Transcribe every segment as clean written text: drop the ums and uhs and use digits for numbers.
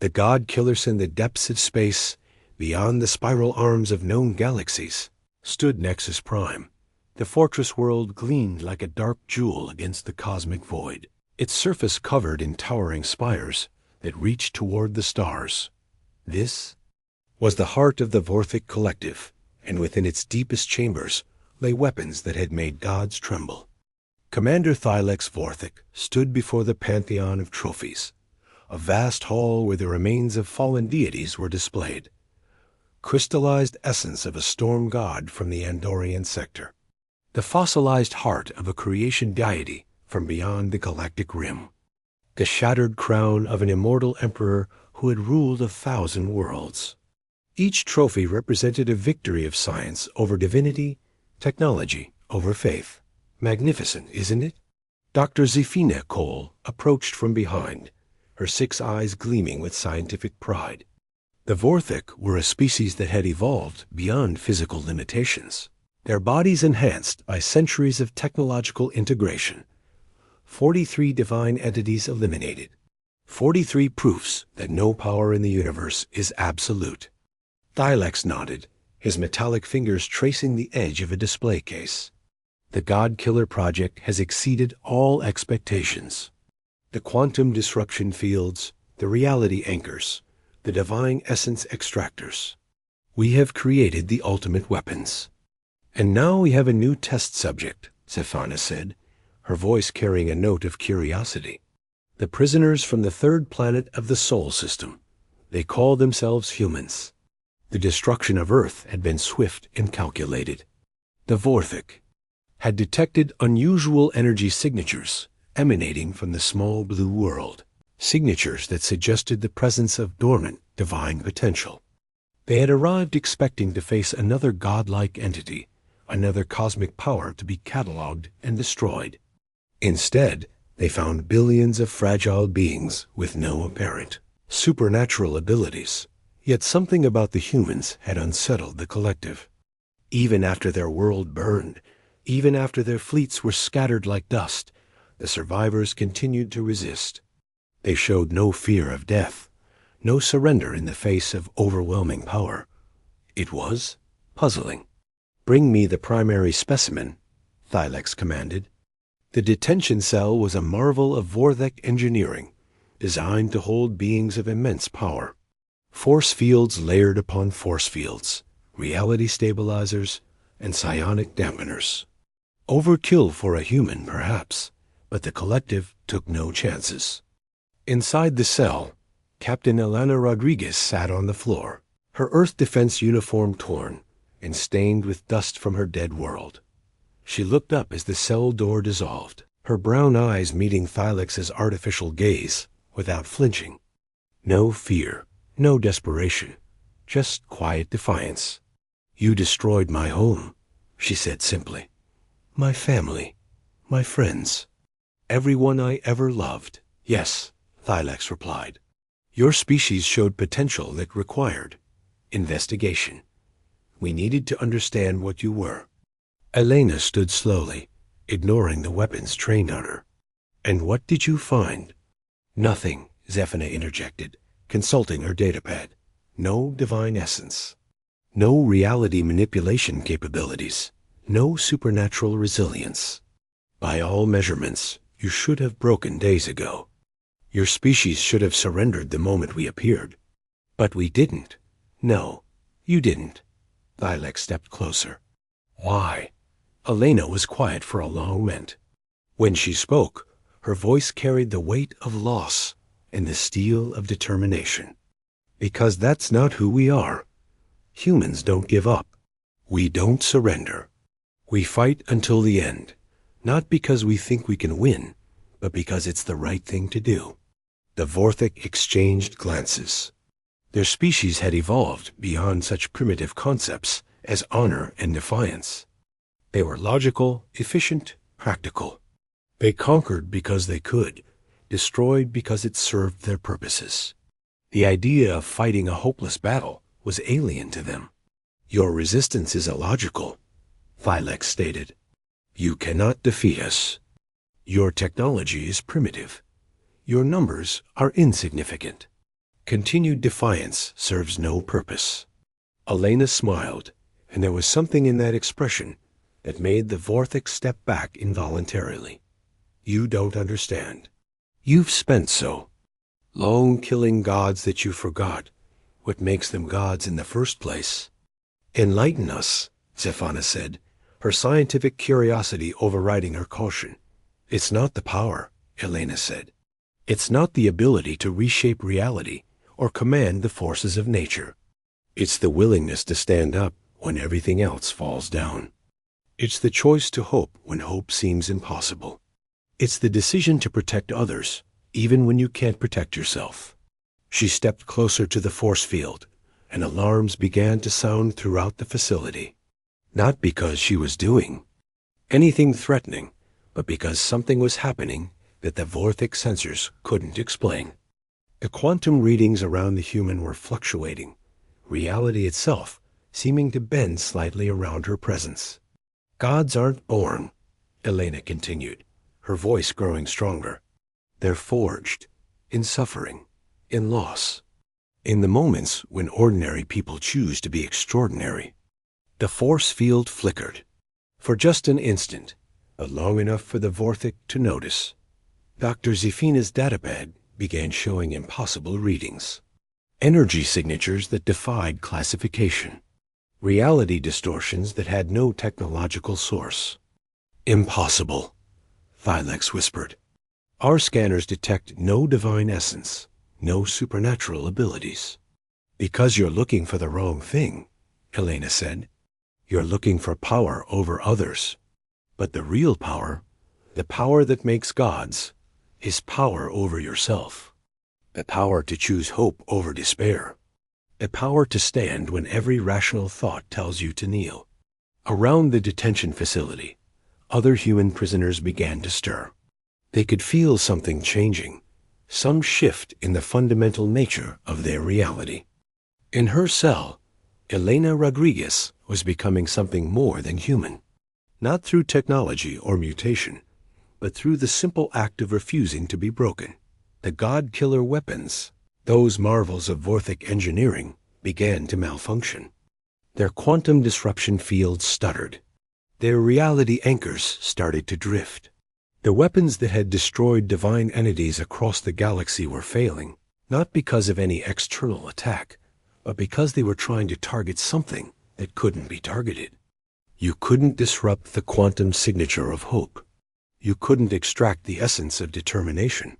The god-killers in the depths of space, beyond the spiral arms of known galaxies, stood Nexus Prime. The fortress world gleamed like a dark jewel against the cosmic void, its surface covered in towering spires that reached toward the stars. This was the heart of the Vorthic Collective, and within its deepest chambers lay weapons that had made gods tremble. Commander Thylex Vorthic stood before the pantheon of trophies, a vast hall where the remains of fallen deities were displayed, crystallized essence of a storm god from the Andorian sector, the fossilized heart of a creation deity from beyond the galactic rim, the shattered crown of an immortal emperor who had ruled 1,000 worlds. Each trophy represented a victory of science over divinity, technology over faith. Magnificent, isn't it? Dr. Zefina Cole approached from behind, her 6 eyes gleaming with scientific pride. The Vorthic were a species that had evolved beyond physical limitations, their bodies enhanced by centuries of technological integration. 43 divine entities eliminated. 43 proofs that no power in the universe is absolute. Thylex nodded, his metallic fingers tracing the edge of a display case. The God Killer project has exceeded all expectations. The quantum disruption fields, the reality anchors, the divine essence extractors. We have created the ultimate weapons. And now we have a new test subject, Zephana said, her voice carrying a note of curiosity. The prisoners from the 3rd planet of the Sol system. They call themselves humans. The destruction of Earth had been swift and calculated. The Vorthic had detected unusual energy signatures emanating from the small blue world, signatures that suggested the presence of dormant divine potential. They had arrived expecting to face another godlike entity, another cosmic power to be cataloged and destroyed. Instead, they found billions of fragile beings with no apparent supernatural abilities. Yet something about the humans had unsettled the collective. Even after their world burned, even after their fleets were scattered like dust, the survivors continued to resist. They showed no fear of death, no surrender in the face of overwhelming power. It was puzzling. "Bring me the primary specimen," Thylex commanded. The detention cell was a marvel of Vorthic engineering, designed to hold beings of immense power. Force fields layered upon force fields, reality stabilizers, and psionic dampeners. Overkill for a human, perhaps, but the collective took no chances. Inside the cell, Captain Elena Rodriguez sat on the floor, her Earth Defense uniform torn and stained with dust from her dead world. She looked up as the cell door dissolved, her brown eyes meeting Thylex's artificial gaze without flinching. No fear, no desperation, just quiet defiance. "You destroyed my home," she said simply. "My family, my friends, everyone I ever loved." "Yes," Thylex replied. "Your species showed potential that required investigation. We needed to understand what you were." Elena stood slowly, ignoring the weapons trained on her. "And what did you find?" "Nothing," Zephina interjected, consulting her datapad. "No divine essence. No reality manipulation capabilities. No supernatural resilience. By all measurements, you should have broken days ago. Your species should have surrendered the moment we appeared. But we didn't." "No, you didn't." Thylex stepped closer. "Why?" Elena was quiet for a long moment. When she spoke, her voice carried the weight of loss and the steel of determination. "Because that's not who we are. Humans don't give up. We don't surrender. We fight until the end, not because we think we can win, but because it's the right thing to do." The Vorthic exchanged glances. Their species had evolved beyond such primitive concepts as honor and defiance. They were logical, efficient, practical. They conquered because they could, destroyed because it served their purposes. The idea of fighting a hopeless battle was alien to them. "Your resistance is illogical," Thylex stated. "You cannot defeat us. Your technology is primitive. Your numbers are insignificant. Continued defiance serves no purpose. Elena smiled, and there was something in that expression that made the Vorthik step back involuntarily. You don't understand. You've spent so long killing gods that you forgot what makes them gods in the first place. Enlighten us, Zephana said, her scientific curiosity overriding her caution. It's not the power, Elena said. It's not the ability to reshape reality or command the forces of nature. It's the willingness to stand up when everything else falls down. It's the choice to hope when hope seems impossible. It's the decision to protect others, even when you can't protect yourself. She stepped closer to the force field, and alarms began to sound throughout the facility. Not because she was doing anything threatening, but because something was happening that the Vorthik sensors couldn't explain. The quantum readings around the human were fluctuating, reality itself seeming to bend slightly around her presence. Gods aren't born, Elena continued, her voice growing stronger. They're forged, in suffering, in loss, in the moments when ordinary people choose to be extraordinary. The force field flickered. For just an instant, but long enough for the Vorthik to notice. Dr. Zefina's datapad began showing impossible readings. Energy signatures that defied classification. Reality distortions that had no technological source. Impossible, Thylex whispered. Our scanners detect no divine essence, no supernatural abilities. Because you're looking for the wrong thing, Elena said. You're looking for power over others. But the real power, the power that makes gods, is power over yourself. The power to choose hope over despair. The power to stand when every rational thought tells you to kneel. Around the detention facility, other human prisoners began to stir. They could feel something changing, some shift in the fundamental nature of their reality. In her cell, Elena Rodriguez was becoming something more than human. Not through technology or mutation, but through the simple act of refusing to be broken. The god-killer weapons, those marvels of Vorthik engineering, began to malfunction. Their quantum disruption fields stuttered. Their reality anchors started to drift. The weapons that had destroyed divine entities across the galaxy were failing, not because of any external attack, but because they were trying to target something that couldn't be targeted. You couldn't disrupt the quantum signature of hope. You couldn't extract the essence of determination.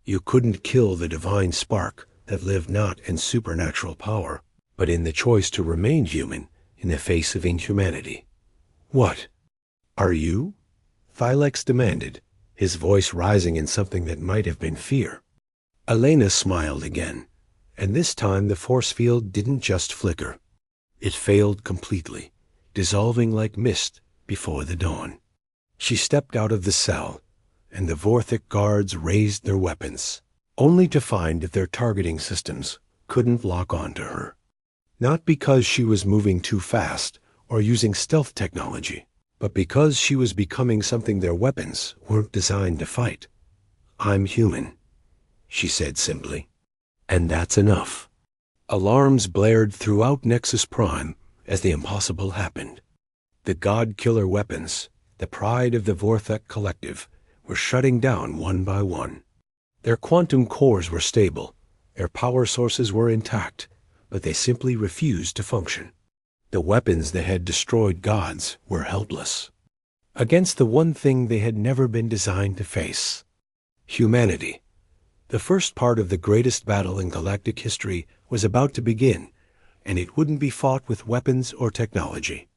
You couldn't kill the divine spark that lived not in supernatural power, but in the choice to remain human in the face of inhumanity. What? Are you? Thylex demanded, his voice rising in something that might have been fear. Elena smiled again, and this time the force field didn't just flicker. It failed completely, dissolving like mist before the dawn. She stepped out of the cell, and the Vorthik guards raised their weapons, only to find that their targeting systems couldn't lock onto her. Not because she was moving too fast or using stealth technology, but because she was becoming something their weapons weren't designed to fight. I'm human, she said simply. And that's enough. Alarms blared throughout Nexus Prime as the impossible happened. The god-killer weapons, the pride of the Vorthik collective, were shutting down one by one. Their quantum cores were stable, their power sources were intact, but they simply refused to function. The weapons that had destroyed gods were helpless against the one thing they had never been designed to face: humanity. The first part of the greatest battle in galactic history was about to begin, and it wouldn't be fought with weapons or technology.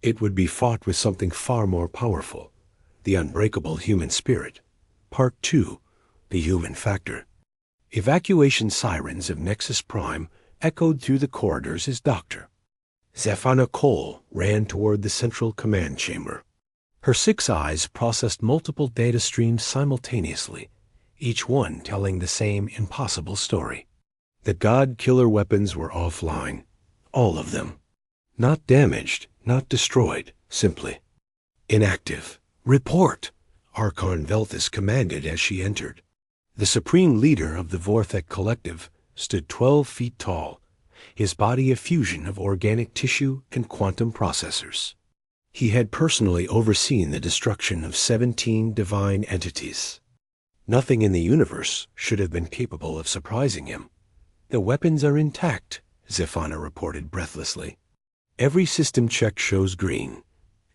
It would be fought with something far more powerful, the unbreakable human spirit. Part 2, the human factor. Evacuation sirens of Nexus Prime echoed through the corridors as Dr. Zephana Cole ran toward the central command chamber. Her 6 eyes processed multiple data streams simultaneously, each one telling the same impossible story. The god-killer weapons were offline, all of them. Not damaged, not destroyed, simply inactive. Report, Archon Velthus commanded as she entered. The supreme leader of the Vorthik collective stood 12 feet tall, his body a fusion of organic tissue and quantum processors. He had personally overseen the destruction of 17 divine entities. Nothing in the universe should have been capable of surprising him. The weapons are intact, Zephana reported breathlessly. Every system check shows green.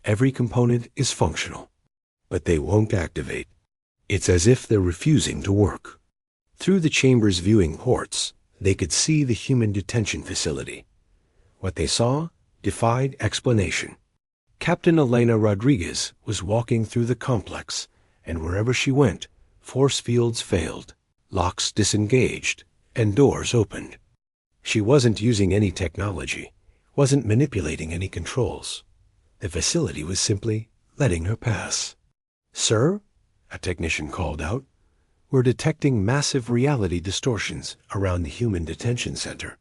Every component is functional. But they won't activate. It's as if they're refusing to work. Through the chamber's viewing ports, they could see the human detention facility. What they saw defied explanation. Captain Elena Rodriguez was walking through the complex, and wherever she went, force fields failed, locks disengaged, and doors opened. She wasn't using any technology, wasn't manipulating any controls. The facility was simply letting her pass. "Sir," a technician called out, "we're detecting massive reality distortions around the human detention center.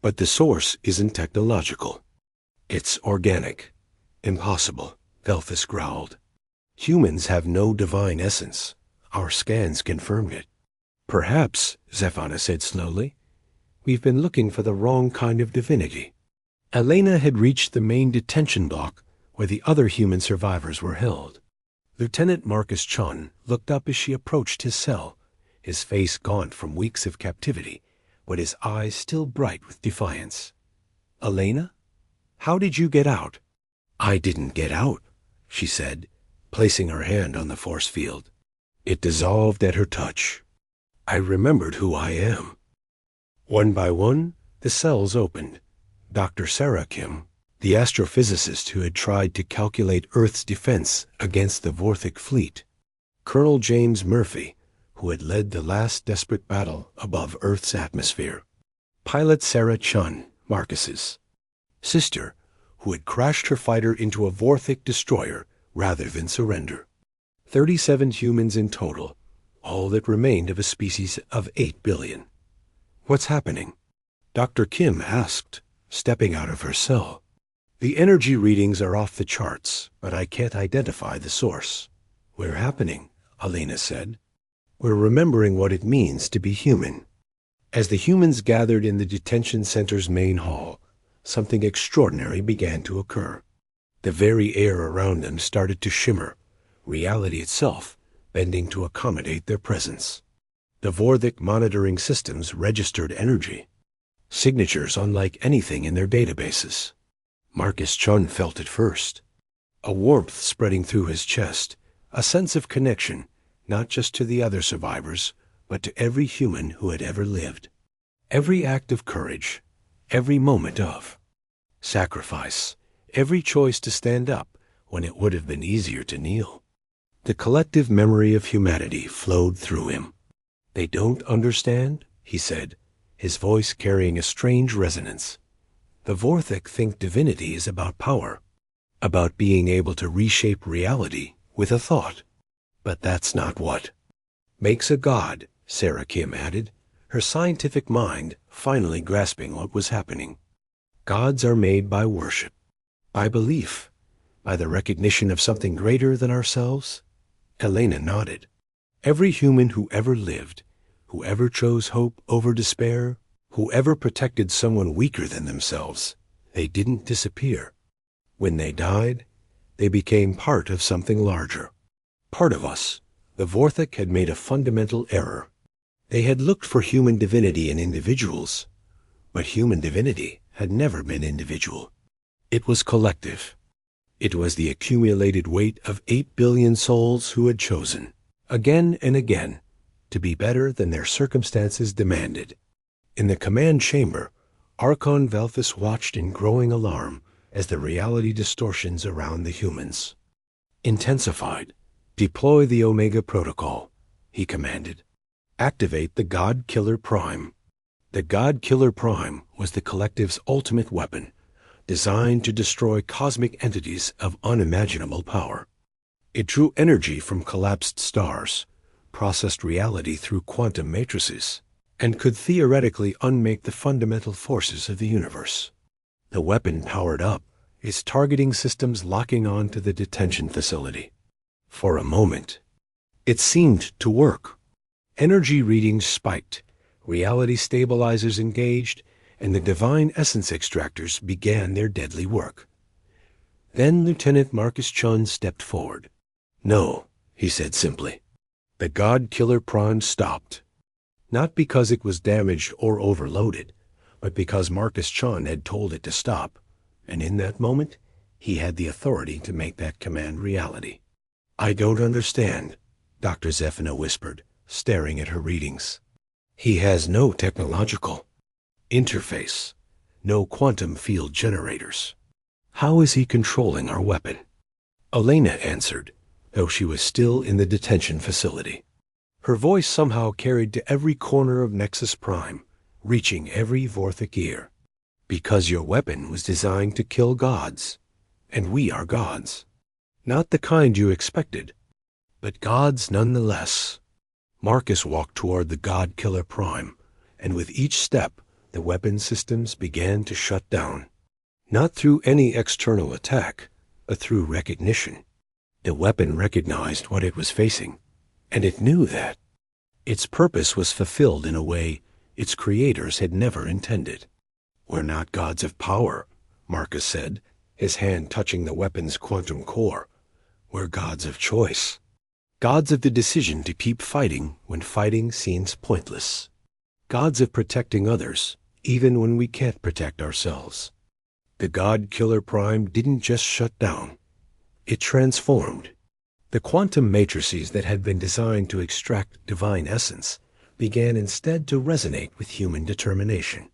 But the source isn't technological. It's organic. Impossible," Velthus growled. "Humans have no divine essence. Our scans confirmed it." "Perhaps," Zephana said slowly, "we've been looking for the wrong kind of divinity." Elena had reached the main detention block where the other human survivors were held. Lieutenant Marcus Chun looked up as she approached his cell, his face gaunt from weeks of captivity, but his eyes still bright with defiance. "Elena, how did you get out?" "I didn't get out," she said, placing her hand on the force field. It dissolved at her touch. I remembered who I am. One by one, the cells opened. Dr. Sarah Kim, the astrophysicist who had tried to calculate Earth's defense against the Vorthic fleet. Colonel James Murphy, who had led the last desperate battle above Earth's atmosphere. Pilot Sarah Chun, Marcus's sister, who had crashed her fighter into a Vorthic destroyer rather than surrender. 37 humans in total, all that remained of a species of 8 billion. "What's happening?" Dr. Kim asked, stepping out of her cell. "The energy readings are off the charts, but I can't identify the source." "We're happening," Elena said. "We're remembering what it means to be human." As the humans gathered in the detention center's main hall, something extraordinary began to occur. The very air around them started to shimmer, reality itself bending to accommodate their presence. The Vorthic monitoring systems registered energy, signatures unlike anything in their databases. Marcus Chun felt it first. A warmth spreading through his chest, a sense of connection, not just to the other survivors, but to every human who had ever lived. Every act of courage, every moment of sacrifice, every choice to stand up when it would have been easier to kneel. The collective memory of humanity flowed through him. "They don't understand," he said, his voice carrying a strange resonance. "The Vorthic think divinity is about power, about being able to reshape reality with a thought. But that's not what makes a god," Sarah Kim added, her scientific mind finally grasping what was happening. "Gods are made by worship, by belief, by the recognition of something greater than ourselves." Elena nodded. Every human who ever lived, who ever chose hope over despair, who ever protected someone weaker than themselves, they didn't disappear. When they died, they became part of something larger. Part of us. The Vorthic had made a fundamental error. They had looked for human divinity in individuals, but human divinity had never been individual. It was collective. It was the accumulated weight of 8 billion souls who had chosen, again and again, to be better than their circumstances demanded. In the command chamber, Archon Velthus watched in growing alarm as the reality distortions around the humans intensified. "Deploy the Omega Protocol," he commanded. "Activate the God Killer Prime." The God Killer Prime was the collective's ultimate weapon, designed to destroy cosmic entities of unimaginable power. It drew energy from collapsed stars, processed reality through quantum matrices, and could theoretically unmake the fundamental forces of the universe. The weapon powered up, its targeting systems locking on to the detention facility. For a moment, it seemed to work. Energy readings spiked, reality stabilizers engaged, and the divine essence extractors began their deadly work. Then Lieutenant Marcus Chun stepped forward. "No," he said simply. The God Killer Prime stopped. Not because it was damaged or overloaded, but because Marcus Chun had told it to stop, and in that moment, he had the authority to make that command reality. "I don't understand," Dr. Zephina whispered, staring at her readings. "He has no technological interface, no quantum field generators. How is he controlling our weapon?" Elena answered, though she was still in the detention facility. Her voice somehow carried to every corner of Nexus Prime, reaching every Vorthic ear. "Because your weapon was designed to kill gods, and we are gods. Not the kind you expected, but gods nonetheless." Marcus walked toward the God Killer Prime, and with each step, the weapon systems began to shut down. Not through any external attack, but through recognition. The weapon recognized what it was facing, and it knew that its purpose was fulfilled in a way its creators had never intended. "We're not gods of power," Marcus said, his hand touching the weapon's quantum core. "We're gods of choice. Gods of the decision to keep fighting when fighting seems pointless. Gods of protecting others, even when we can't protect ourselves." The God Killer Prime didn't just shut down. It transformed. The quantum matrices that had been designed to extract divine essence began instead to resonate with human determination.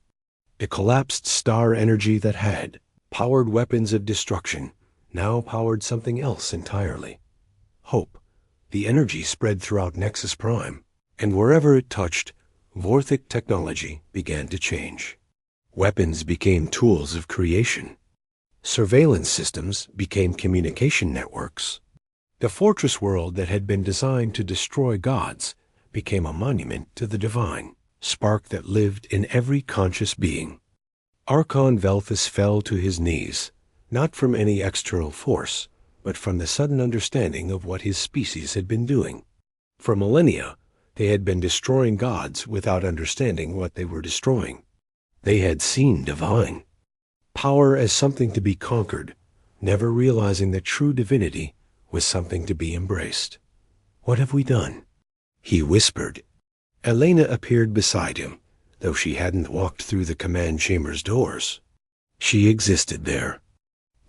The collapsed star energy that had powered weapons of destruction now powered something else entirely. Hope. The energy spread throughout Nexus Prime, and wherever it touched, Vorthic technology began to change. Weapons became tools of creation. Surveillance systems became communication networks. The fortress world that had been designed to destroy gods became a monument to the divine, spark that lived in every conscious being. Archon Velthus fell to his knees, not from any external force, but from the sudden understanding of what his species had been doing. For millennia, they had been destroying gods without understanding what they were destroying. They had seen divine power as something to be conquered, never realizing that true divinity was something to be embraced. "What have we done?" he whispered. Elena appeared beside him, though she hadn't walked through the command chamber's doors. She existed there,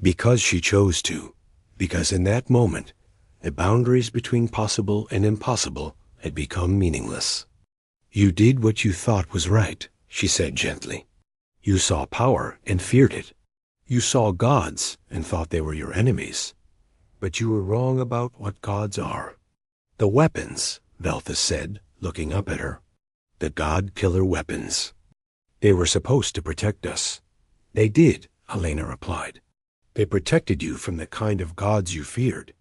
because she chose to, because in that moment, the boundaries between possible and impossible had become meaningless. "You did what you thought was right," she said gently. "You saw power and feared it. You saw gods and thought they were your enemies. But you were wrong about what gods are." "The weapons," Velthus said, looking up at her. "The God-killer weapons. They were supposed to protect us." "They did," Elena replied. "They protected you from the kind of gods you feared.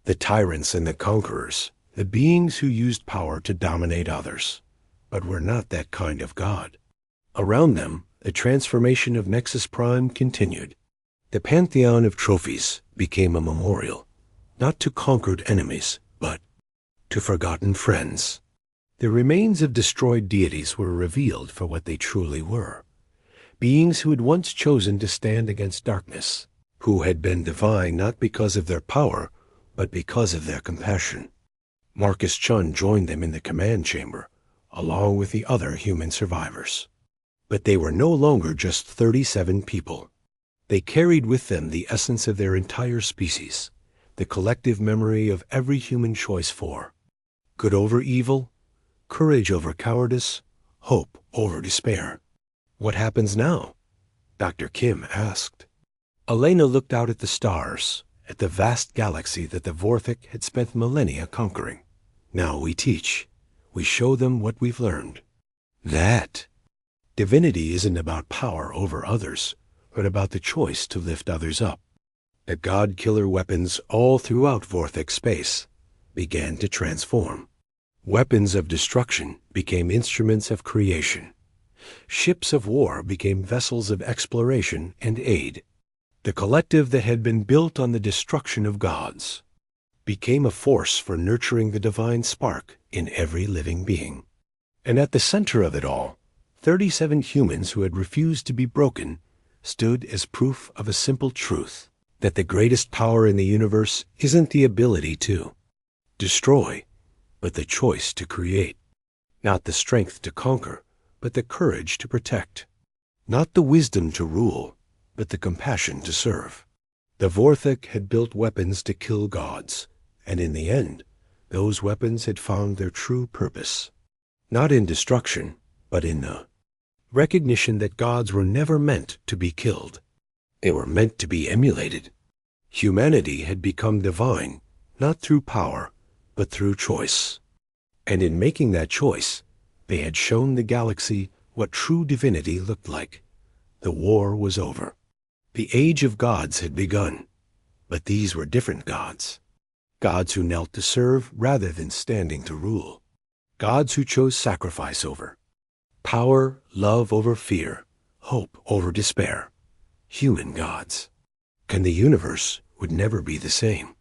The tyrants and the conquerors, the beings who used power to dominate others. But we're not that kind of god." Around them, the transformation of Nexus Prime continued. The pantheon of trophies became a memorial, not to conquered enemies, but to forgotten friends. The remains of destroyed deities were revealed for what they truly were. Beings who had once chosen to stand against darkness, who had been divine not because of their power, but because of their compassion. Marcus Chun joined them in the command chamber, along with the other human survivors. But they were no longer just 37 people. They carried with them the essence of their entire species, the collective memory of every human choice for good over evil, courage over cowardice, hope over despair. "What happens now?" Dr. Kim asked. Elena looked out at the stars, at the vast galaxy that the Vorthic had spent millennia conquering. "Now we teach. We show them what we've learned. That divinity isn't about power over others, but about the choice to lift others up." The God-killer weapons all throughout Vorthic space began to transform. Weapons of destruction became instruments of creation. Ships of war became vessels of exploration and aid. The collective that had been built on the destruction of gods became a force for nurturing the divine spark in every living being. And at the center of it all, 37 humans who had refused to be broken stood as proof of a simple truth, that the greatest power in the universe isn't the ability to destroy, but the choice to create. Not the strength to conquer, but the courage to protect. Not the wisdom to rule, but the compassion to serve. The Vorthok had built weapons to kill gods, and in the end, those weapons had found their true purpose. Not in destruction, but in the recognition that gods were never meant to be killed. They were meant to be emulated. Humanity had become divine, not through power, but through choice. And in making that choice, they had shown the galaxy what true divinity looked like. The war was over. The age of gods had begun, but these were different gods. Gods who knelt to serve rather than standing to rule. Gods who chose sacrifice over power, love over fear, hope over despair. Human gods. And the universe would never be the same.